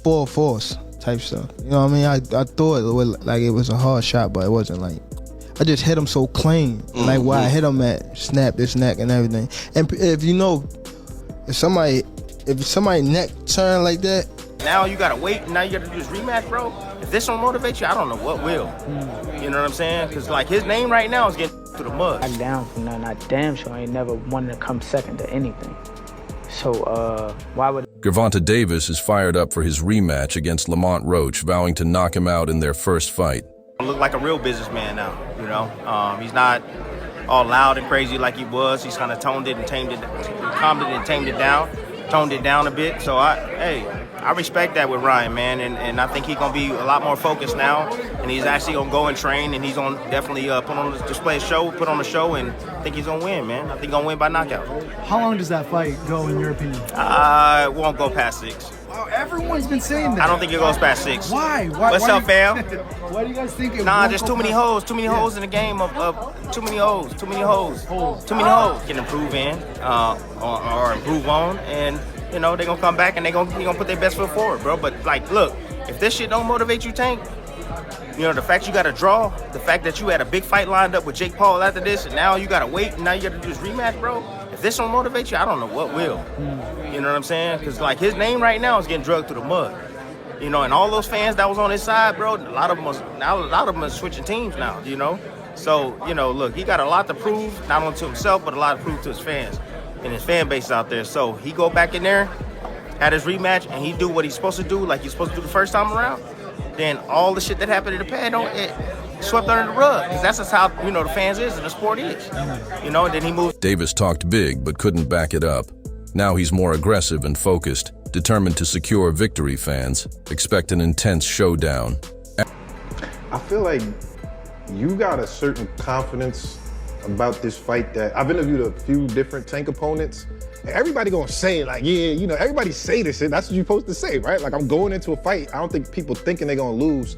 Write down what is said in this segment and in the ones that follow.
full force type stuff. You know what I mean? I thought it was like it was a hard shot, but it wasn't. Like I just hit him so clean, like where I hit him at, snap this neck and everything. And if you know, if somebody neck turn like that, now you gotta wait. Now you gotta do this rematch, bro. If this don't motivate you, I don't know what will. You know what I'm saying? Because like his name right now is getting through the mud. Back down from nothing. I damn sure ain't never wanted to come second to anything. So why would... Gervonta Davis is fired up for his rematch against Lamont Roach, vowing to knock him out in their first fight. I look like a real businessman now, you know? He's not all loud and crazy like he was. He's kind of toned it and tamed it, calmed it and tamed it down, toned it down a bit. So I respect that with Ryan, man, and I think he's gonna be a lot more focused now, and he's actually gonna go and train, and he's gonna definitely put on a show, and I think he's gonna win, man. I think he's gonna win by knockout. How long does that fight go, in your opinion? It won't go past 6. Oh, everyone's been saying that. I don't think it goes past 6. Why? What's up, fam? Why do you guys think it? Nah, there's too many hoes in the game of too many hoes. Too many hoes can improve in or improve on, and you know they're gonna come back and they're gonna put their best foot forward, bro. But like, look, if this shit don't motivate you, Tank, you know the fact you got to draw, the fact that you had a big fight lined up with Jake Paul after this, and now you gotta wait, and now you gotta do this rematch, bro. If this don't motivate you, I don't know what will. You know what I'm saying? Because like his name right now is getting drugged through the mud. You know, and all those fans that was on his side, bro, a lot of them are switching teams now. You know, so you know, look, he got a lot to prove, not only to himself, but a lot to prove to his fans and his fan base out there. So he go back in there, had his rematch, and he do what he's supposed to do, like he's supposed to do the first time around. Then all the shit that happened in the pad, swept under the rug, because that's just how, you know, the fans is and the sport is. You know, and then he moved. Davis talked big but couldn't back it up. Now he's more aggressive and focused, determined to secure victory. Fans expect an intense showdown. I feel like you got a certain confidence about this fight that I've interviewed a few different Tank opponents. And everybody gonna say like, yeah, you know, everybody say this shit. That's what you're supposed to say, right? Like I'm going into a fight. I don't think people thinking they're gonna lose,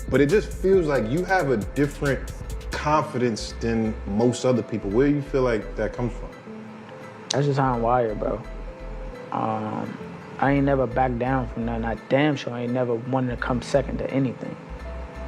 but it just feels like you have a different confidence than most other people. Where do you feel like that comes from? That's just how I'm wired, bro. I ain't never backed down from nothing. I damn sure ain't never wanted to come second to anything.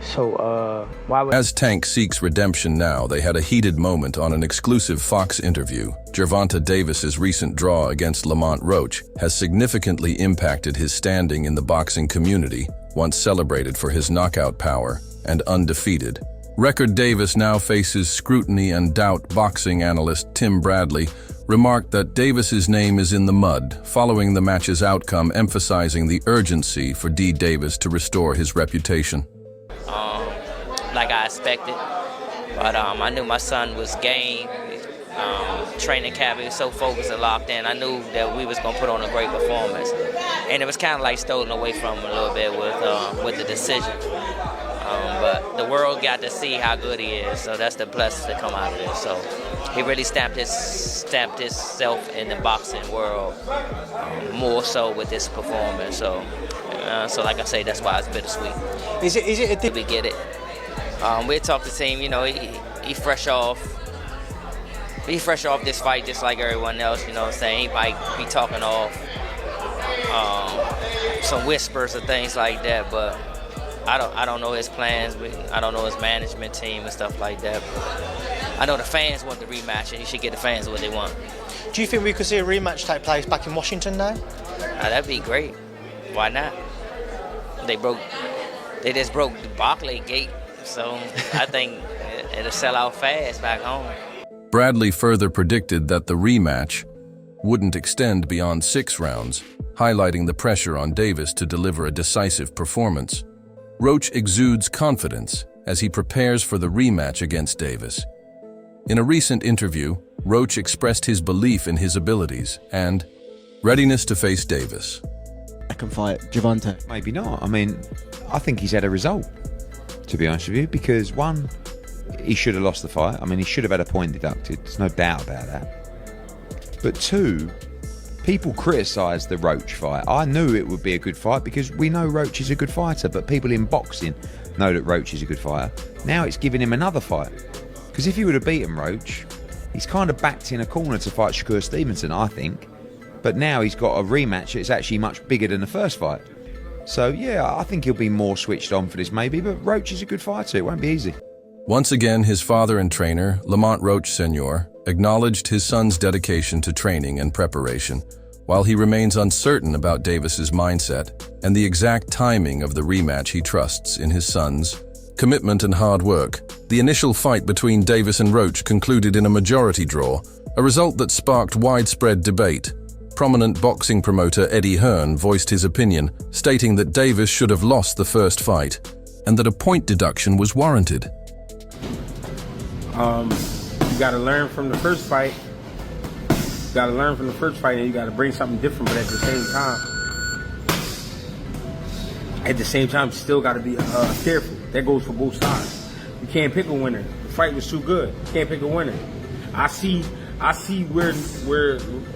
So why would... As Tank seeks redemption now, they had a heated moment on an exclusive Fox interview. Gervonta Davis's recent draw against Lamont Roach has significantly impacted his standing in the boxing community, once celebrated for his knockout power and undefeated. Record Davis now faces scrutiny and doubt. Boxing analyst Tim Bradley remarked that Davis's name is in the mud following the match's outcome, emphasizing the urgency for D. Davis to restore his reputation. Like I expected, but I knew my son was game. Training camp, he was so focused and locked in. I knew that we was gonna put on a great performance, and it was kind of like stolen away from him a little bit with the decision. But the world got to see how good he is, so that's the blessing to come out of this. So he really stamped himself in the boxing world more so with this performance. So like I say, that's why it's bittersweet. Is it we get it? We talked to the team. You know, he fresh off this fight just like everyone else. You know what I'm saying? He might be talking off some whispers or things like that, but I don't know his plans. I don't know his management team and stuff like that. But I know the fans want the rematch, and you should get the fans what they want. Do you think we could see a rematch take place back in Washington now? That'd be great. Why not? They just broke the Barclay gate, so I think it'll sell out fast back home. Bradley further predicted that the rematch wouldn't extend beyond 6 rounds, highlighting the pressure on Davis to deliver a decisive performance. Roach exudes confidence as he prepares for the rematch against Davis. In a recent interview, Roach expressed his belief in his abilities and readiness to face Davis. I can fight Gervonta. Maybe not. I mean, I think he's had a result, to be honest with you, because one, he should have lost the fight. I mean, he should have had a point deducted. There's no doubt about that. But two, people criticised the Roach fight. I knew it would be a good fight because we know Roach is a good fighter, but people in boxing know that Roach is a good fighter. Now it's giving him another fight. Because if he would have beaten Roach, he's kind of backed in a corner to fight Shakur Stevenson, I think. But now he's got a rematch that's actually much bigger than the first fight. So, yeah, I think he'll be more switched on for this maybe, but Roach is a good fighter. It won't be easy. Once again, his father and trainer, Lamont Roach Sr., acknowledged his son's dedication to training and preparation, while he remains uncertain about Davis's mindset and the exact timing of the rematch. He trusts in his son's commitment and hard work. The initial fight between Davis and Roach concluded in a majority draw, a result that sparked widespread debate. Prominent boxing promoter Eddie Hearn voiced his opinion, stating that Davis should have lost the first fight and that a point deduction was warranted. You got to learn from the first fight. You got to learn from the first fight, and you got to bring something different. But at the same time, you still got to be careful. That goes for both sides. You can't pick a winner. The fight was too good. You can't pick a winner. I see where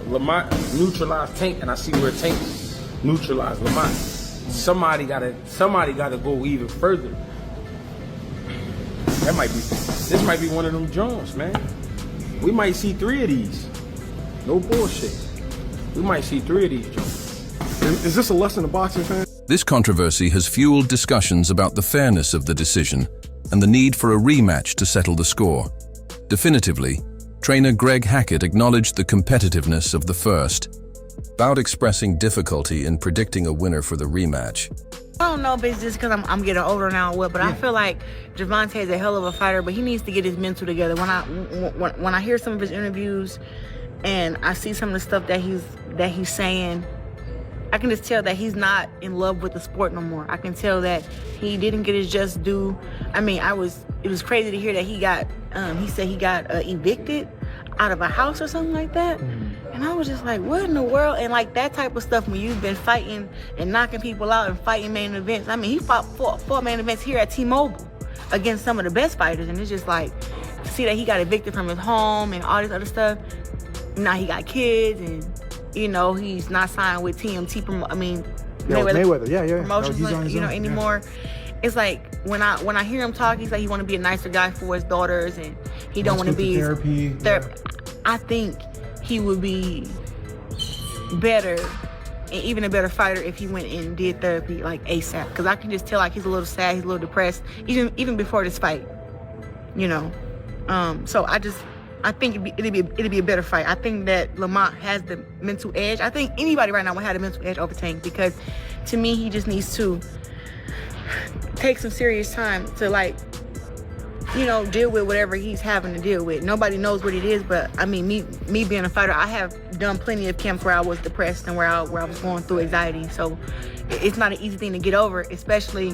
Lamont neutralized Tank, and I see where Tank neutralized Lamont. Somebody gotta go even further. This might be one of them Jones, man. We might see 3 of these. No bullshit. We might see 3 of these Jones. Is this a lesson to boxing fans? This controversy has fueled discussions about the fairness of the decision and the need for a rematch to settle the score. Definitively, trainer Greg Hackett acknowledged the competitiveness of the first, without expressing difficulty in predicting a winner for the rematch. I don't know if it's just because I'm getting older now or what, but I feel like Gervonta is a hell of a fighter, but he needs to get his mental together. When I hear some of his interviews and I see some of the stuff that he's saying, I can just tell that he's not in love with the sport no more. I can tell that he didn't get his just due. I mean, it was crazy to hear that he said he got evicted out of a house or something like that. And I was just like, what in the world? And like that type of stuff, when you've been fighting and knocking people out and fighting main events. I mean, he fought 4 main events here at T-Mobile against some of the best fighters. And it's just like, to see that he got evicted from his home and all this other stuff. Now he got kids and, you know, he's not signed with TMT. Mayweather, promotions, anymore. It's like when I hear him talk, he's like he want to be a nicer guy for his daughters, and he don't want to be therapy. I think he would be better and even a better fighter if he went and did therapy like ASAP. Because I can just tell like he's a little sad, he's a little depressed, even before this fight. So I think it'd be a better fight. I think that Lamont has the mental edge. I think anybody right now would have the mental edge over Tank, because to me he just needs to take some serious time to deal with whatever he's having to deal with. Nobody knows what it is, but I mean, me being a fighter, I have done plenty of camps where I was depressed and where I was going through anxiety. So it's not an easy thing to get over, especially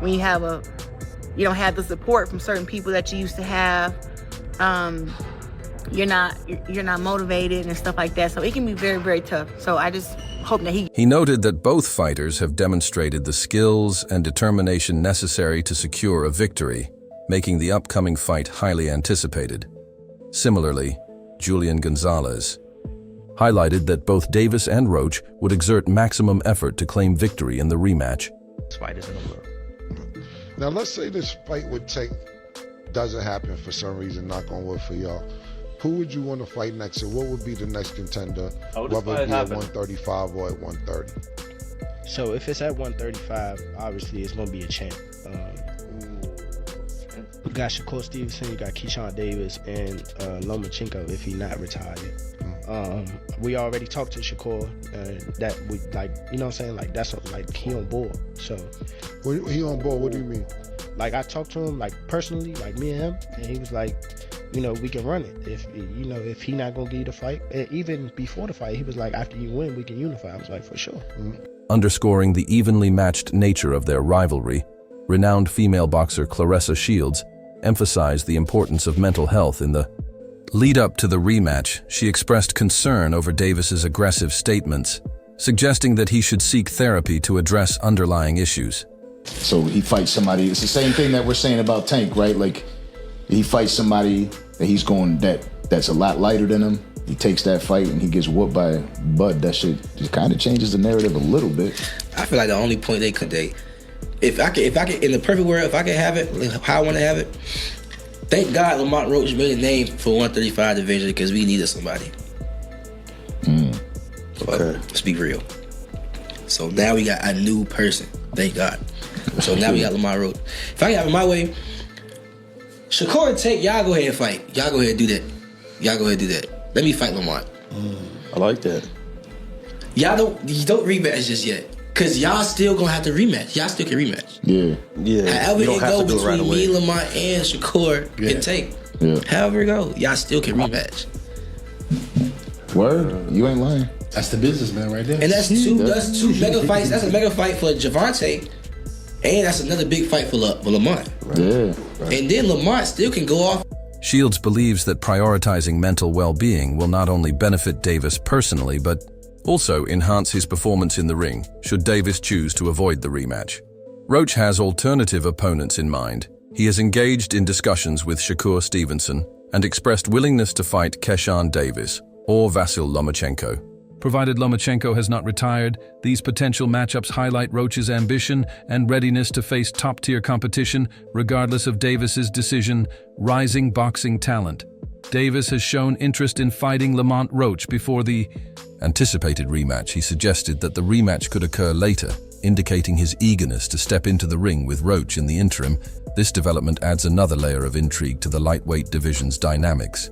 when you don't have the support from certain people that you used to have. You're not motivated and stuff like that. So it can be very, very tough. So I just hope that he noted that both fighters have demonstrated the skills and determination necessary to secure a victory, making the upcoming fight highly anticipated. Similarly, Julian Gonzalez highlighted that both Davis and Roach would exert maximum effort to claim victory in the rematch. Fighters in the world. Now let's say this fight with Tank doesn't happen for some reason, knock on wood for y'all. Who would you want to fight next, and what would be the next contender, whether it be at 135 or at 130? So if it's at 135, obviously it's going to be a champ. You got Shakur Stevenson, you got Keyshawn Davis, and Lomachenko if he's not retired. We already talked to Shakur, that we that's he on board. So he on board? What do you mean? Like I talked to him personally, me and him, and he was like, we can run it. If he not gonna give you the fight, and even before the fight, he was like, after you win, we can unify. I was like, for sure. Underscoring the evenly matched nature of their rivalry, renowned female boxer Claressa Shields emphasized the importance of mental health in the lead up to the rematch. She expressed concern over Davis's aggressive statements, suggesting that he should seek therapy to address underlying issues. So he fights somebody, it's the same thing that we're saying about Tank, right? Like, he fights somebody that that's a lot lighter than him. He takes that fight and he gets whooped by Bud. That shit just kind of changes the narrative a little bit. I feel like the only point if I could, in the perfect world, if I could have it, how I want to have it, thank God Lamont Roach made a name for 135 division, because we needed somebody. Okay. Let's be real. So now we got a new person. Thank God. So now we got Lamont Roach. If I have it my way, Shakur and Tank, y'all go ahead and fight. Y'all go ahead and do that. Y'all go ahead and do that. Let me fight Lamont. I like that. Y'all don't rematch just yet. Cause y'all still gonna have to rematch. Y'all still can rematch. Yeah. However You it don't have go to do it between right away. me, Lamont, and Shakur and Tank. Yeah. However it go, y'all still can rematch. Word? You ain't lying. That's the businessman right there. And that's two mega fights. That's a mega fight for Gervonta, and that's another big fight for Lamont. Yeah. And then Lamont still can go off. Shields believes that prioritizing mental well-being will not only benefit Davis personally, but also enhance his performance in the ring, should Davis choose to avoid the rematch. Roach has alternative opponents in mind. He has engaged in discussions with Shakur Stevenson and expressed willingness to fight Keyshawn Davis or Vasyl Lomachenko. Provided Lomachenko has not retired, these potential matchups highlight Roach's ambition and readiness to face top-tier competition, regardless of Davis's decision. Rising boxing talent. Davis has shown interest in fighting Lamont Roach before the anticipated rematch. He suggested that the rematch could occur later, indicating his eagerness to step into the ring with Roach in the interim. This development adds another layer of intrigue to the lightweight division's dynamics.